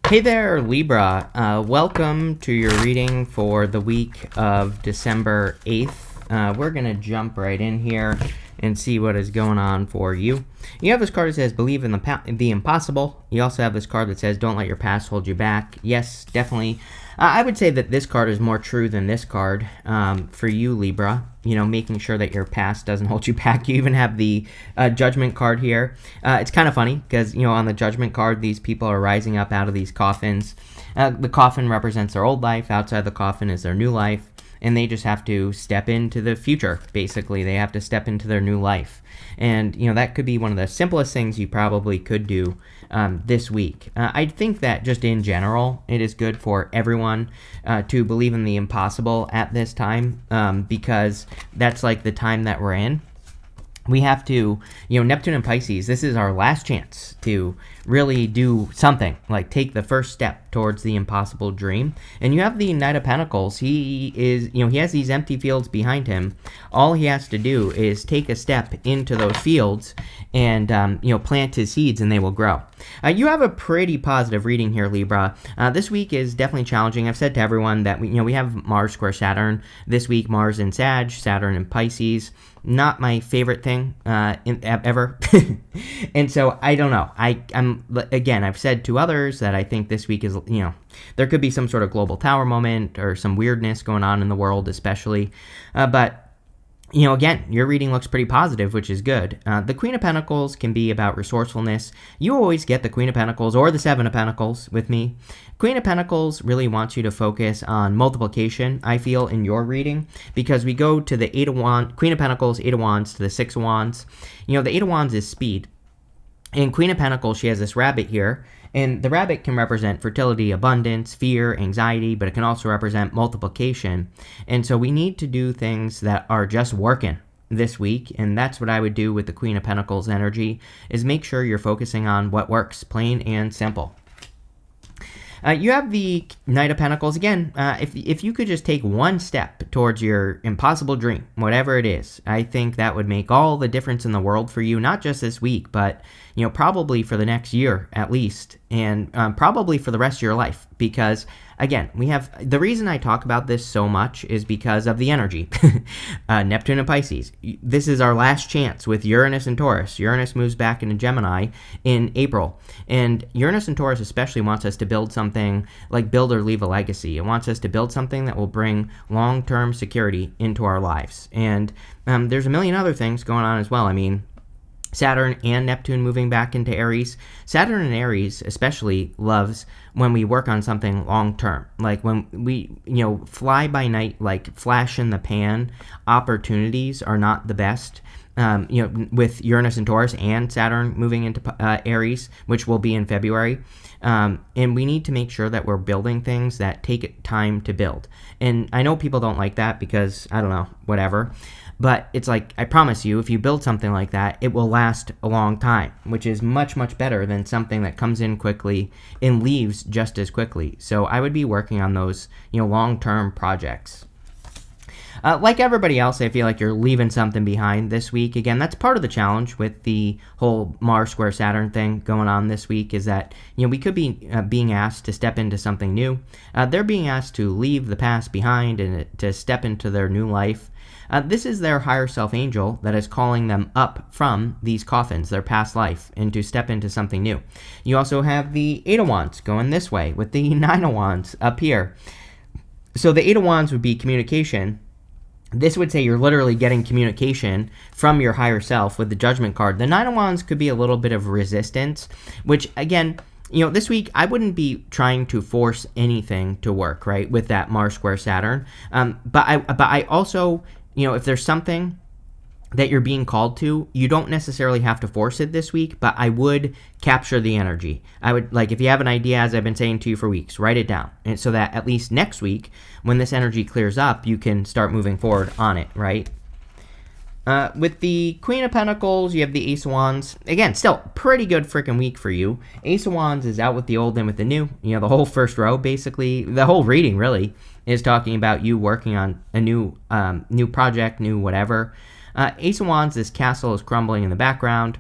Hey there, Libra. Welcome to your reading for the week of December 8th. We're going to jump right in here and see what is going on for you. You have this card that says, believe in the impossible. You also have this card that says, don't let your past hold you back. Yes, definitely. I would say that this card is more true than this card for you, Libra. You know, making sure that your past doesn't hold you back. You even have the Judgment card here. It's kind of funny because, you know, on the Judgment card, these people are rising up out of these coffins. The coffin represents their old life. Outside the coffin is their new life. And they just have to step into the future, basically. They have to step into their new life. And, you know, that could be one of the simplest things you probably could do this week. I think that just in general, it is good for everyone to believe in the impossible at this time because that's like the time that we're in. We have to, you know, Neptune and Pisces, this is our last chance to really do something, like take the first step towards the impossible dream. And you have the Knight of Pentacles. He is, you know, he has these empty fields behind him. All he has to do is take a step into those fields and, you know, plant his seeds and they will grow. You have a pretty positive reading here, Libra. This week is definitely challenging. I've said to everyone that, we have Mars square Saturn. This week, Mars in Sag, Saturn in Pisces. Not my favorite thing ever. And so I don't know. Again, I've said to others that I think this week is, you know, there could be some sort of global tower moment or some weirdness going on in the world, especially. But you know, again, your reading looks pretty positive, which is good. The Queen of Pentacles can be about resourcefulness. You always get the Queen of Pentacles or the Seven of Pentacles with me. Queen of Pentacles really wants you to focus on multiplication, I feel, in your reading, because we go to the Eight of Wands, Queen of Pentacles, Eight of Wands, to the Six of Wands. You know, the Eight of Wands is speed. In Queen of Pentacles, she has this rabbit here, and the rabbit can represent fertility, abundance, fear, anxiety, but it can also represent multiplication. And so we need to do things that are just working this week, and that's what I would do with the Queen of Pentacles energy, is make sure you're focusing on what works, plain and simple. You have the Knight of Pentacles. Again, if you could just take one step towards your impossible dream, whatever it is, I think that would make all the difference in the world for you, not just this week, but, you know, probably for the next year at least, and probably for the rest of your life. Because, again, we have, the reason I talk about this so much is because of the energy. Neptune and Pisces. This is our last chance with Uranus and Taurus. Uranus moves back into Gemini in April. And Uranus and Taurus especially wants us to build something like build or leave a legacy. It wants us to build something that will bring long-term security into our lives. And there's a million other things going on as well. I mean, Saturn and Neptune moving back into Aries. Saturn and Aries especially loves when we work on something long term. Like when we, you know, fly by night, like flash in the pan opportunities are not the best. You know, with Uranus and Taurus and Saturn moving into Aries, which will be in February. And we need to make sure that we're building things that take time to build. And I know people don't like that because, I don't know, whatever. But it's like, I promise you, if you build something like that, it will last a long time, which is much, much better than something that comes in quickly and leaves just as quickly. So I would be working on those, you know, long-term projects. Like everybody else, I feel like you're leaving something behind this week. Again, that's part of the challenge with the whole Mars square Saturn thing going on this week, is that, you know, we could be being asked to step into something new. They're being asked to leave the past behind and to step into their new life. This is their higher self angel that is calling them up from these coffins, their past life, and to step into something new. You also have the Eight of Wands going this way with the Nine of Wands up here. So the Eight of Wands would be communication. This would say you're literally getting communication from your higher self with the Judgment card. The Nine of Wands could be a little bit of resistance, which, again, you know, this week I wouldn't be trying to force anything to work, right, with that Mars square Saturn. But I also, you know, if there's something that you're being called to, you don't necessarily have to force it this week, but I would capture the energy. I would, like, if you have an idea, as I've been saying to you for weeks, write it down. And so that at least next week, when this energy clears up, you can start moving forward on it, right? With the Queen of Pentacles, you have the Ace of Wands. Again, still pretty good freaking week for you. Ace of Wands is out with the old and with the new. You know, the whole first row, basically, the whole reading really is talking about you working on a new project, new whatever. Ace of Wands, this castle is crumbling in the background.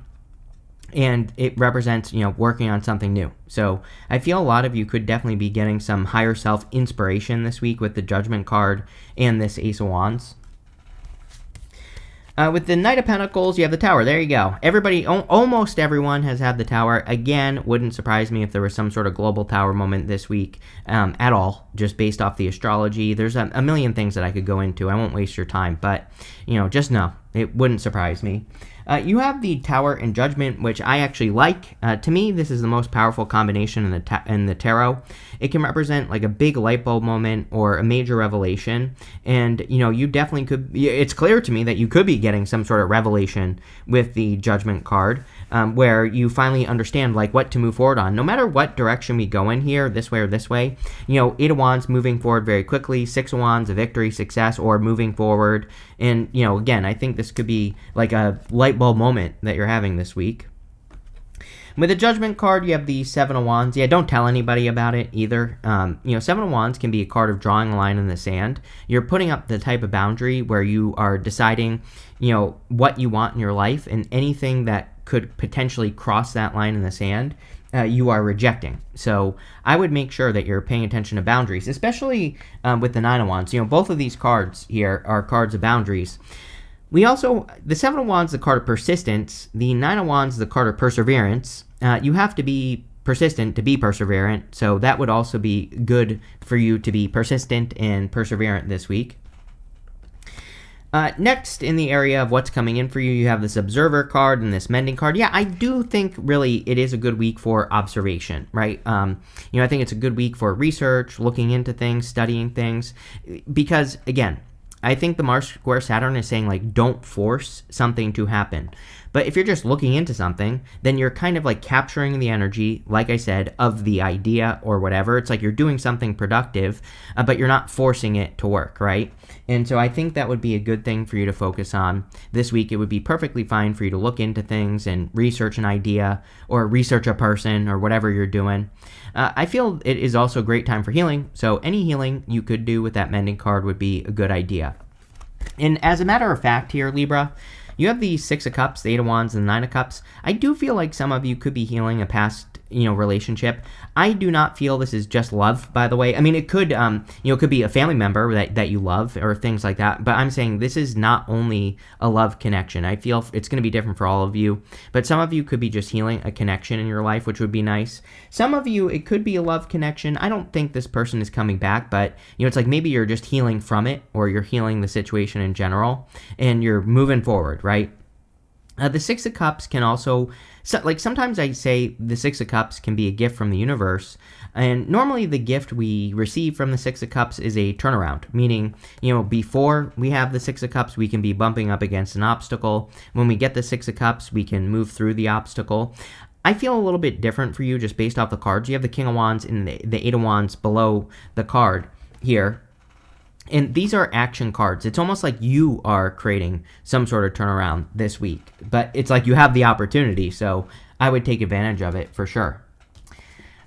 and it represents, working on something new. So I feel a lot of you could definitely be getting some higher self inspiration this week with the Judgment card and this Ace of Wands. With the Knight of Pentacles, you have the Tower. There you go. Everybody, almost everyone has had the Tower. Again, wouldn't surprise me if there was some sort of global Tower moment this week at all, just based off the astrology. There's a million things that I could go into. I won't waste your time, but, just know. It wouldn't surprise me. You have the Tower and Judgment, which I actually like. To me, this is the most powerful combination in the tarot. It can represent like a big light bulb moment or a major revelation. And, you definitely could. It's clear to me that you could be getting some sort of revelation with the Judgment card, where you finally understand like what to move forward on. No matter what direction we go in here, this way or this way, Eight of Wands moving forward very quickly, Six of Wands, a victory, success, or moving forward. And, again, I think this could be like a light bulb moment that you're having this week. With the Judgment card, you have the Seven of Wands. Yeah, don't tell anybody about it either. Seven of Wands can be a card of drawing a line in the sand. You're putting up the type of boundary where you are deciding, what you want in your life, and anything that could potentially cross that line in the sand, you are rejecting. So I would make sure that you're paying attention to boundaries, especially with the Nine of Wands. Both of these cards here are cards of boundaries. The Seven of Wands, the card of persistence. The Nine of Wands, the card of perseverance. You have to be persistent to be perseverant, so that would also be good for you to be persistent and perseverant this week. Next, in the area of what's coming in for you, you have this Observer card and this Mending card. Yeah, I do think really it is a good week for observation, right? I think it's a good week for research, looking into things, studying things, because again, I think the Mars square Saturn is saying like don't force something to happen. But if you're just looking into something, then you're kind of like capturing the energy, like I said, of the idea or whatever. It's like you're doing something productive, but you're not forcing it to work, right? And so I think that would be a good thing for you to focus on this week. It would be perfectly fine for you to look into things and research an idea or research a person or whatever you're doing. I feel it is also a great time for healing. So any healing you could do with that Mending card would be a good idea. And as a matter of fact here, Libra, you have the Six of Cups, the Eight of Wands, and the Nine of Cups. I do feel like some of you could be healing a past, relationship. I do not feel this is just love, by the way. I mean, it could, it could be a family member that you love or things like that. But I'm saying this is not only a love connection. I feel it's going to be different for all of you. But some of you could be just healing a connection in your life, which would be nice. Some of you, it could be a love connection. I don't think this person is coming back, but, it's like maybe you're just healing from it, or you're healing the situation in general, and you're moving forward, right? The Six of Cups can also, sometimes I say the Six of Cups can be a gift from the universe, and normally the gift we receive from the Six of Cups is a turnaround, meaning, before we have the Six of Cups, we can be bumping up against an obstacle. When we get the Six of Cups, we can move through the obstacle. I feel a little bit different for you just based off the cards. You have the King of Wands and the Eight of Wands below the card here. And these are action cards. It's almost like you are creating some sort of turnaround this week. But it's like you have the opportunity, so I would take advantage of it for sure.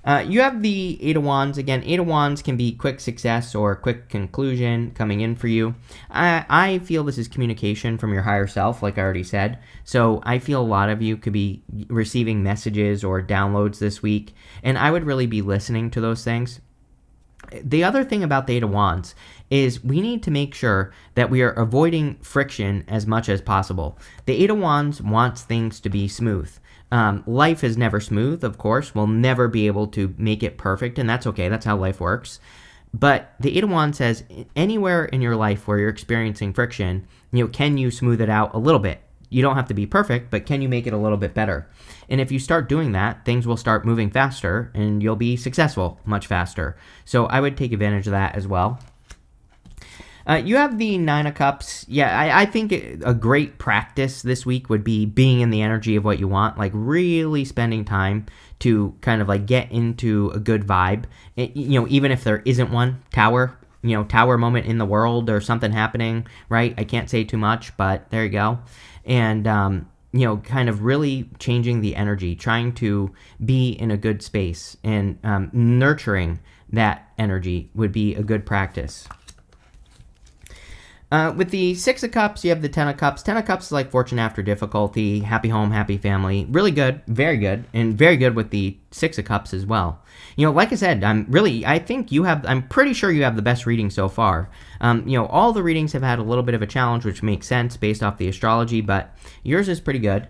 You have the Eight of Wands. Again, Eight of Wands can be quick success or quick conclusion coming in for you. I feel this is communication from your higher self, like I already said. So I feel a lot of you could be receiving messages or downloads this week. And I would really be listening to those things. The other thing about the Eight of Wands is we need to make sure that we are avoiding friction as much as possible. The Eight of Wands wants things to be smooth. Life is never smooth, of course. We'll never be able to make it perfect, and that's okay. That's how life works. But the Eight of Wands says anywhere in your life where you're experiencing friction, can you smooth it out a little bit? You don't have to be perfect, but can you make it a little bit better? And if you start doing that, things will start moving faster and you'll be successful much faster. So I would take advantage of that as well. You have the Nine of Cups. Yeah, I think a great practice this week would be being in the energy of what you want, like really spending time to kind of like get into a good vibe. Even if there isn't one, tower moment in the world or something happening, right? I can't say too much, but there you go. And, kind of really changing the energy, trying to be in a good space and nurturing that energy would be a good practice. With the Six of Cups, you have the Ten of Cups. Ten of Cups is like fortune after difficulty, happy home, happy family. Really good, and very good with the Six of Cups as well. Like I said, I'm pretty sure you have the best reading so far. All the readings have had a little bit of a challenge, which makes sense based off the astrology, but yours is pretty good.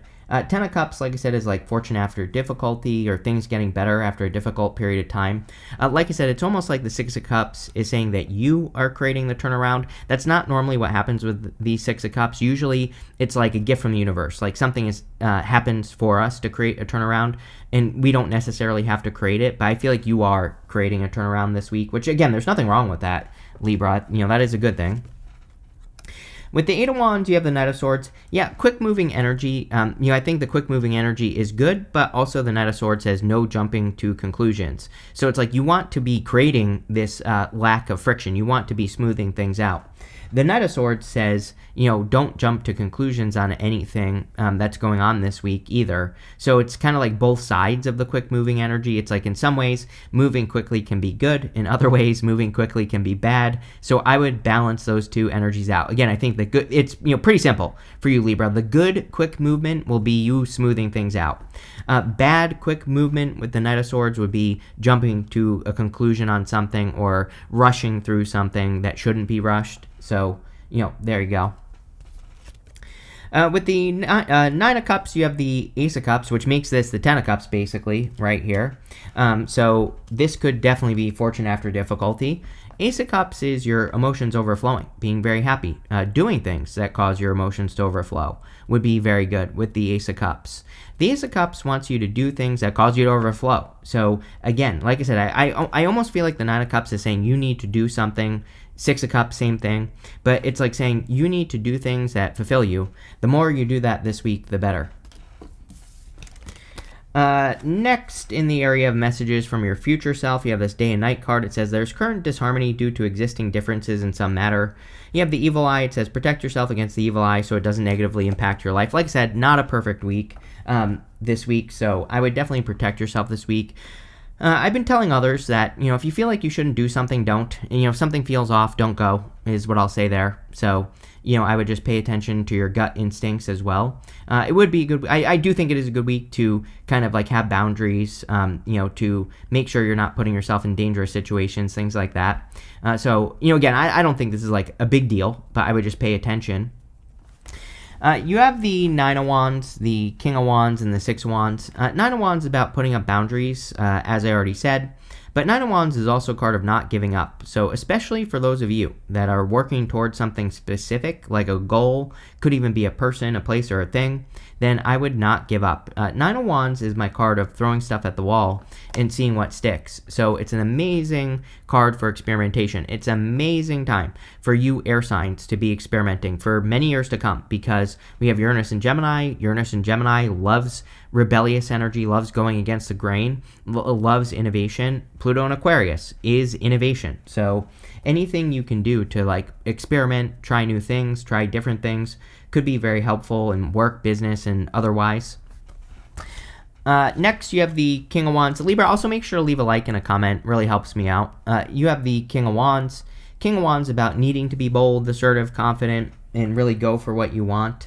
Ten of Cups, like I said, is like fortune after difficulty or things getting better after a difficult period of time. Like I said, it's almost like the Six of Cups is saying that you are creating the turnaround. That's not normally what happens with the Six of Cups. Usually, it's like a gift from the universe. Like something happens for us to create a turnaround, and we don't necessarily have to create it. But I feel like you are creating a turnaround this week, which, again, there's nothing wrong with that, Libra. That is a good thing. With the Eight of Wands, you have the Knight of Swords. Yeah, quick-moving energy. I think the quick-moving energy is good, but also the Knight of Swords says no jumping to conclusions. So it's like you want to be creating this lack of friction. You want to be smoothing things out. The Knight of Swords says, don't jump to conclusions on anything that's going on this week either. So it's kind of like both sides of the quick-moving energy. It's like in some ways, moving quickly can be good. In other ways, moving quickly can be bad. So I would balance those two energies out. Again, I think the good, it's pretty simple for you, Libra. The good quick movement will be you smoothing things out. Bad quick movement with the Knight of Swords would be jumping to a conclusion on something or rushing through something that shouldn't be rushed. So, there you go. With the Nine of Cups, you have the Ace of Cups, which makes this the Ten of Cups, basically, right here. So this could definitely be fortune after difficulty. Ace of Cups is your emotions overflowing, being very happy. Doing things that cause your emotions to overflow would be very good with the Ace of Cups. The Ace of Cups wants you to do things that cause you to overflow. So, again, like I said, I almost feel like the Nine of Cups is saying you need to do something. Six of Cups, same thing. But it's like saying you need to do things that fulfill you. The more you do that this week, the better. Next, in the area of messages from your future self, you have this Day and Night card. It says there's current disharmony due to existing differences in some matter. You have the Evil Eye. It says protect yourself against the evil eye so it doesn't negatively impact your life. Like I said, not a perfect week this week, so I would definitely protect yourself this week. I've been telling others that, if you feel like you shouldn't do something, don't. And, if something feels off, don't go, is what I'll say there. So, I would just pay attention to your gut instincts as well. It would be a good, I do think it is a good week to kind of like have boundaries, to make sure you're not putting yourself in dangerous situations, things like that. So, again, I don't think this is like a big deal, but I would just pay attention. You have the Nine of Wands, the King of Wands, and the Six of Wands. Nine of Wands is about putting up boundaries, as I already said. But Nine of Wands is also a card of not giving up. So especially for those of you that are working towards something specific, like a goal, could even be a person, a place, or a thing, then I would not give up. Nine of Wands is my card of throwing stuff at the wall and seeing what sticks. So it's an amazing card for experimentation. It's an amazing time for you air signs to be experimenting for many years to come, because we have Uranus and Gemini. Uranus and Gemini loves rebellious energy, loves going against the grain, loves innovation. Pluto and Aquarius is innovation. So anything you can do to like experiment, try new things, try different things could be very helpful in work, business, and otherwise. Next, you have the King of Wands. Libra, also make sure to leave a like and a comment. Really helps me out. You have the King of Wands. King of Wands about needing to be bold, assertive, confident, and really go for what you want.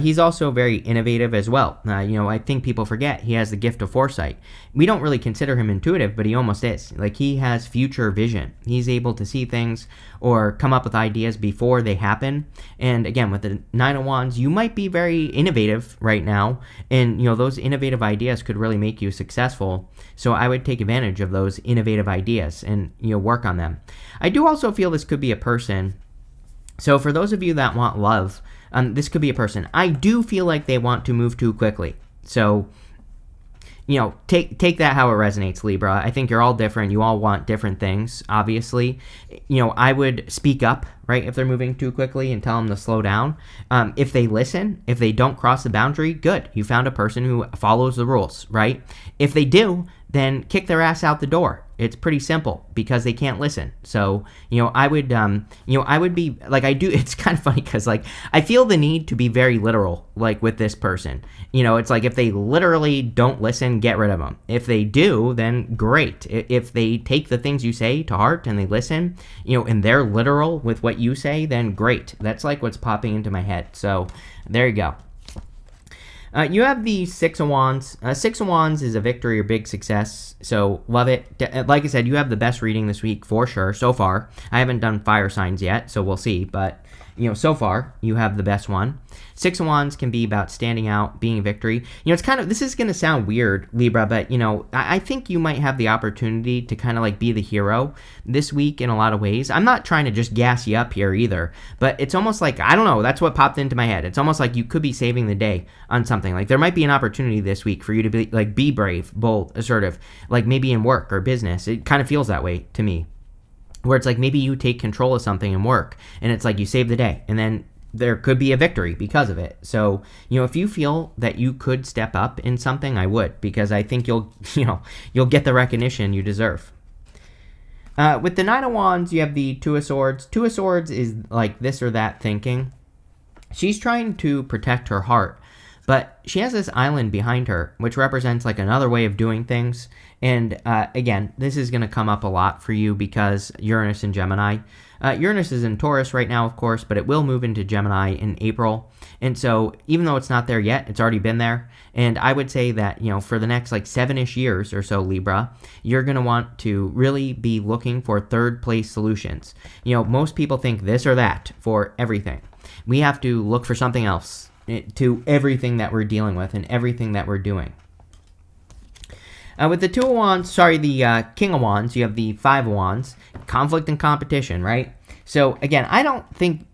He's also very innovative as well. I think people forget he has the gift of foresight. We don't really consider him intuitive, but he almost is. Like, he has future vision. He's able to see things or come up with ideas before they happen. And again, with the Nine of Wands, you might be very innovative right now, and those innovative ideas could really make you successful. So I would take advantage of those innovative ideas and work on them. I do also feel this could be a person. So for those of you that want love, this could be a person. I do feel like they want to move too quickly. So, take that how it resonates, Libra. I think you're all different. You all want different things, obviously. I would speak up, right, if they're moving too quickly and tell them to slow down. If they listen, if they don't cross the boundary, good. You found a person who follows the rules, right? If they do, then kick their ass out the door. It's pretty simple because they can't listen. So, I would be like, I do. It's kind of funny because like I feel the need to be very literal, like with this person. It's like if they literally don't listen, get rid of them. If they do, then great. If they take the things you say to heart and they listen, and they're literal with what you say, then great. That's like what's popping into my head. So there you go. You have the Six of Wands. Six of Wands is a victory or big success, so love it. Like I said, you have the best reading this week for sure so far. I haven't done fire signs yet, so we'll see, but so far you have the best one. Six of Wands can be about standing out, being a victory. It's kind of, this is going to sound weird, Libra, but I think you might have the opportunity to kind of like be the hero this week in a lot of ways. I'm not trying to just gas you up here either, but it's almost like, I don't know, that's what popped into my head. It's almost like you could be saving the day on something. Like there might be an opportunity this week for you to be brave, bold, assertive, like maybe in work or business. It kind of feels that way to me, where it's like maybe you take control of something in work and it's like you save the day and then there could be a victory because of it. So, if you feel that you could step up in something, I would, because I think you'll get the recognition you deserve. With the Nine of Wands, you have the Two of Swords. Two of Swords is like this or that thinking. She's trying to protect her heart, but she has this island behind her, which represents like another way of doing things. And again, this is going to come up a lot for you because Uranus and Gemini. Uranus is in Taurus right now, of course, but it will move into Gemini in April. And so even though it's not there yet, it's already been there. And I would say that, for the next like 7-ish years or so, Libra, you're going to want to really be looking for third place solutions. Most people think this or that for everything. We have to look for something else to everything that we're dealing with and everything that we're doing. With the Two of Wands, the King of Wands, you have the Five of Wands, conflict and competition, right? So again, I don't think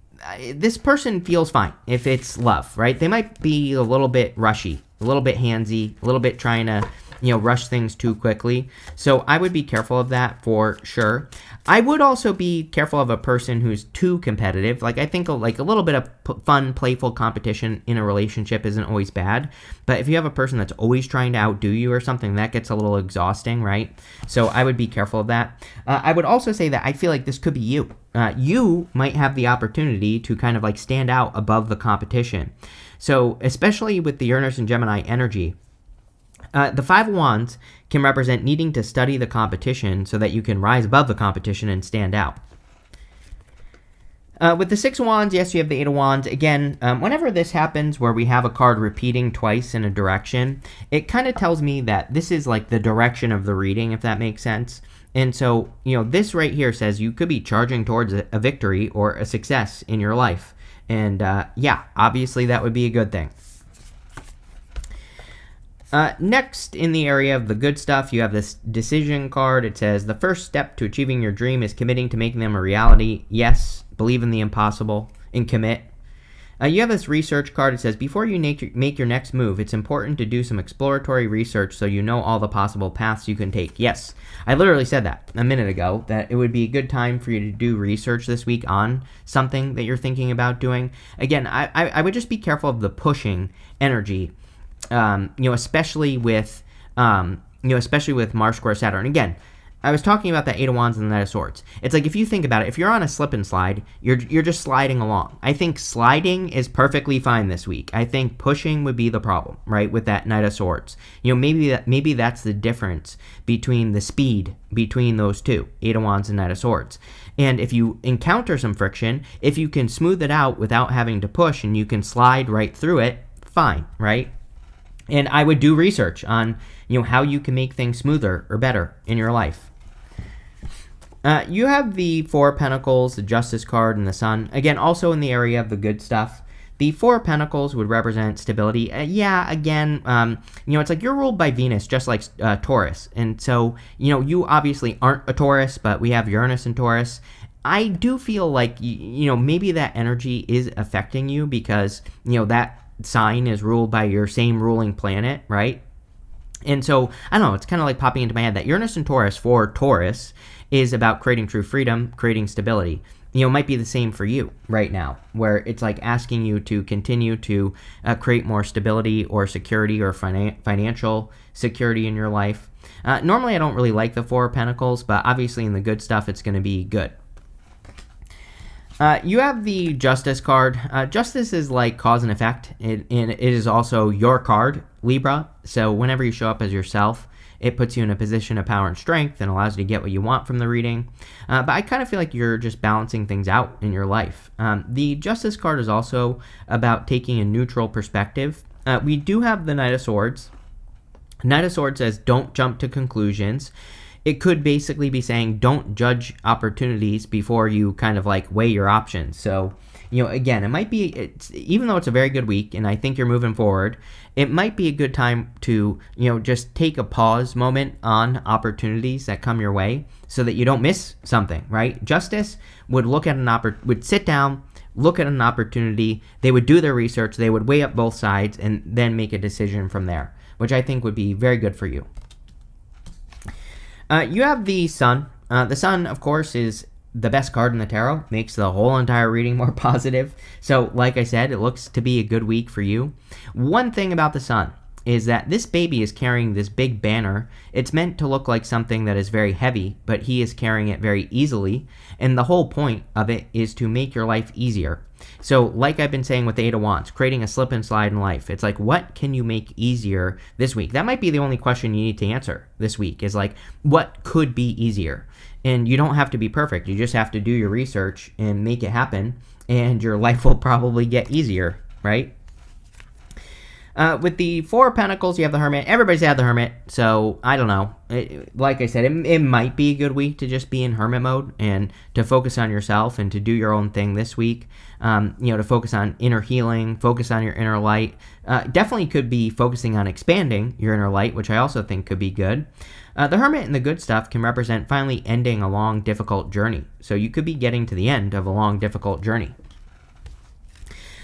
this person feels fine if it's love, right? They might be a little bit rushy, a little bit handsy, a little bit trying to, rush things too quickly. So I would be careful of that for sure. I would also be careful of a person who's too competitive. Like I think like a little bit of fun, playful competition in a relationship isn't always bad. But if you have a person that's always trying to outdo you or something, that gets a little exhausting, right? So I would be careful of that. I would also say that I feel like this could be you. You might have the opportunity to kind of like stand out above the competition. So especially with the Uranus and Gemini energy, the Five of Wands can represent needing to study the competition so that you can rise above the competition and stand out. With the Six of Wands, yes, you have the Eight of Wands. Again, whenever this happens where we have a card repeating twice in a direction, it kind of tells me that this is like the direction of the reading, if that makes sense. And so, this right here says you could be charging towards a victory or a success in your life. And yeah, obviously that would be a good thing. Next, in the area of the good stuff, you have this decision card. It says, the first step to achieving your dream is committing to making them a reality. Yes, believe in the impossible and commit. You have this research card. It says, before you make your next move, it's important to do some exploratory research so you know all the possible paths you can take. Yes, I literally said that a minute ago, that it would be a good time for you to do research this week on something that you're thinking about doing. Again, I would just be careful of the pushing energy. Especially with Mars square Saturn. Again, I was talking about that Eight of Wands and the Knight of Swords. It's like if you think about it, if you're on a slip and slide, you're just sliding along. I think sliding is perfectly fine this week. I think pushing would be the problem, right? With that Knight of Swords, maybe that's the difference between the speed between those two, Eight of Wands and Knight of Swords. And if you encounter some friction, if you can smooth it out without having to push and you can slide right through it, fine, right? And I would do research on, how you can make things smoother or better in your life. You have the Four of Pentacles, the Justice card, and the Sun. Again, also in the area of the good stuff. The Four of Pentacles would represent stability. It's like you're ruled by Venus, just like Taurus. And so, you obviously aren't a Taurus, but we have Uranus and Taurus. I do feel like, maybe that energy is affecting you because, that sign is ruled by your same ruling planet, right? And so, I don't know, it's kind of like popping into my head that Uranus and Taurus for Taurus is about creating true freedom, creating stability. It might be the same for you right now, where it's like asking you to continue to create more stability or security or financial security in your life. Normally, I don't really like the Four of Pentacles, but obviously in the good stuff, it's going to be good. You have the Justice card. Justice is like cause and effect, and it is also your card, Libra. So whenever you show up as yourself, it puts you in a position of power and strength and allows you to get what you want from the reading. But I kind of feel like you're just balancing things out in your life. The Justice card is also about taking a neutral perspective. We do have the Knight of Swords. Knight of Swords says don't jump to conclusions. It could basically be saying don't judge opportunities before you kind of like weigh your options. So, again, it might be, even though it's a very good week and I think you're moving forward, it might be a good time to, just take a pause moment on opportunities that come your way so that you don't miss something, right? Justice would would sit down, look at an opportunity, they would do their research, they would weigh up both sides and then make a decision from there, which I think would be very good for you. You have the Sun. The Sun, of course, is the best card in the tarot, makes the whole entire reading more positive. So, like I said, it looks to be a good week for you. One thing about the Sun is that this baby is carrying this big banner. It's meant to look like something that is very heavy, but he is carrying it very easily. And the whole point of it is to make your life easier. So, like I've been saying with the Eight of Wands, creating a slip and slide in life. It's like, what can you make easier this week? That might be the only question you need to answer this week is like, what could be easier? And you don't have to be perfect. You just have to do your research and make it happen. And your life will probably get easier, right? With the Four of Pentacles, you have the Hermit. Everybody's had the Hermit, so I don't know. Like I said, it might be a good week to just be in Hermit mode and to focus on yourself and to do your own thing this week. To focus on inner healing, focus on your inner light. Definitely could be focusing on expanding your inner light, which I also think could be good. The Hermit and the good stuff can represent finally ending a long, difficult journey. So you could be getting to the end of a long, difficult journey.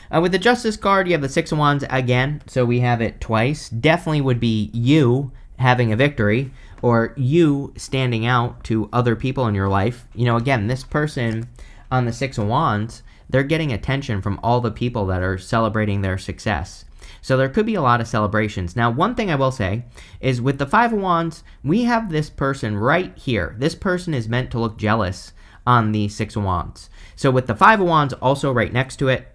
With the Justice card, you have the Six of Wands again, so we have it twice. Definitely would be you having a victory, or you standing out to other people in your life. Again, this person on the Six of Wands, they're getting attention from all the people that are celebrating their success. So there could be a lot of celebrations. Now, one thing I will say is with the Five of Wands, we have this person right here. This person is meant to look jealous on the Six of Wands. So with the Five of Wands also right next to it,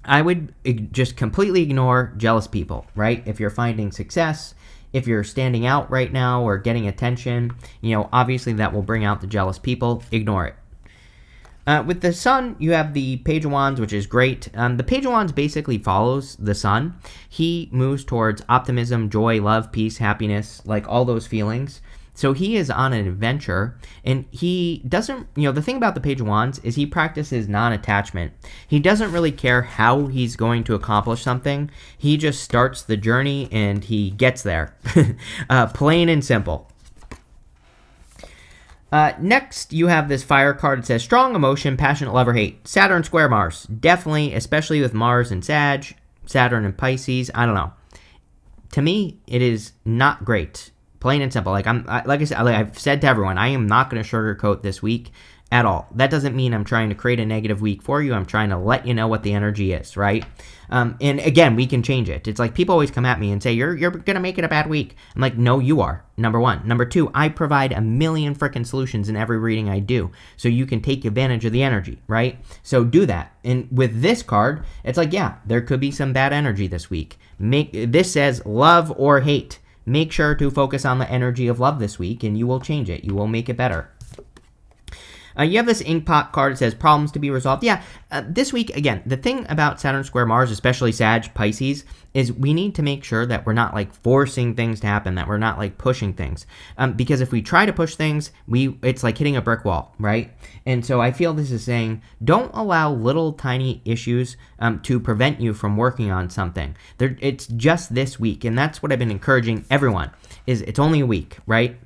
I would just completely ignore jealous people, right? If you're finding success, if you're standing out right now or getting attention, obviously that will bring out the jealous people. Ignore it. With the Sun, you have the Page of Wands, which is great. The Page of Wands basically follows the Sun. He moves towards optimism, joy, love, peace, happiness, like all those feelings. So he is on an adventure, and he doesn't, the thing about the Page of Wands is he practices non-attachment. He doesn't really care how he's going to accomplish something. He just starts the journey, and he gets there. Plain and simple. Next, you have this Fire card. It says, strong emotion, passionate love or hate. Saturn square Mars. Definitely, especially with Mars and Sag, Saturn and Pisces. I don't know. To me, it is not great. Plain and simple. Like I've said to everyone, I am not going to sugarcoat this week at all. That doesn't mean I'm trying to create a negative week for you. I'm trying to let you know what the energy is, right? And again, we can change it. It's like people always come at me and say, you're going to make it a bad week. I'm like, no, you are. Number one. Number two, I provide a million freaking solutions in every reading I do. So you can take advantage of the energy, right? So do that. And with this card, it's like, yeah, there could be some bad energy this week. This says love or hate. Make sure to focus on the energy of love this week, and you will change it. You will make it better. You have this Inkpot card. It says problems to be resolved. Yeah, this week, again, the thing about Saturn square Mars, especially Sag, Pisces, is we need to make sure that we're not like forcing things to happen, that we're not like pushing things. Because if we try to push things, it's like hitting a brick wall, right? And so I feel this is saying don't allow little tiny issues to prevent you from working on something. It's just this week, and that's what I've been encouraging everyone, is it's only a week, right?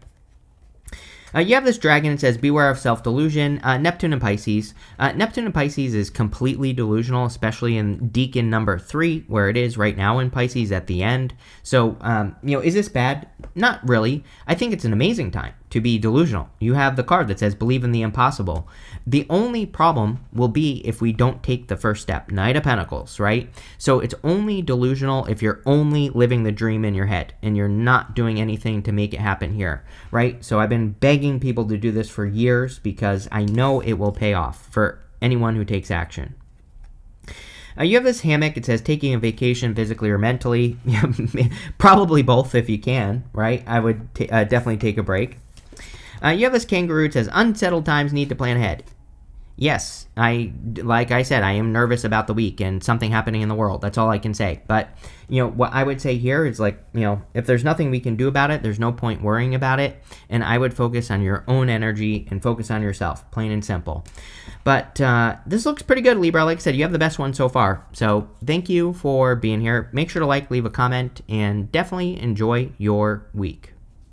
You have this dragon. It says, beware of self-delusion. Neptune and Pisces. Neptune and Pisces is completely delusional, especially in Deacon number 3, where it is right now in Pisces at the end. So, is this bad? Not really. I think it's an amazing time to be delusional. You have the card that says believe in the impossible. The only problem will be if we don't take the first step. Knight of Pentacles, right? So it's only delusional if you're only living the dream in your head and you're not doing anything to make it happen here, right? So I've been begging people to do this for years because I know it will pay off for anyone who takes action. You have this hammock. It says taking a vacation physically or mentally. Probably both if you can, right? I would definitely take a break. You have this kangaroo. It says unsettled times need to plan ahead. Yes, like I said, I am nervous about the week and something happening in the world. That's all I can say. But, what I would say here is if there's nothing we can do about it, there's no point worrying about it. And I would focus on your own energy and focus on yourself, plain and simple. But this looks pretty good, Libra. Like I said, you have the best one so far. So thank you for being here. Make sure to leave a comment, and definitely enjoy your week.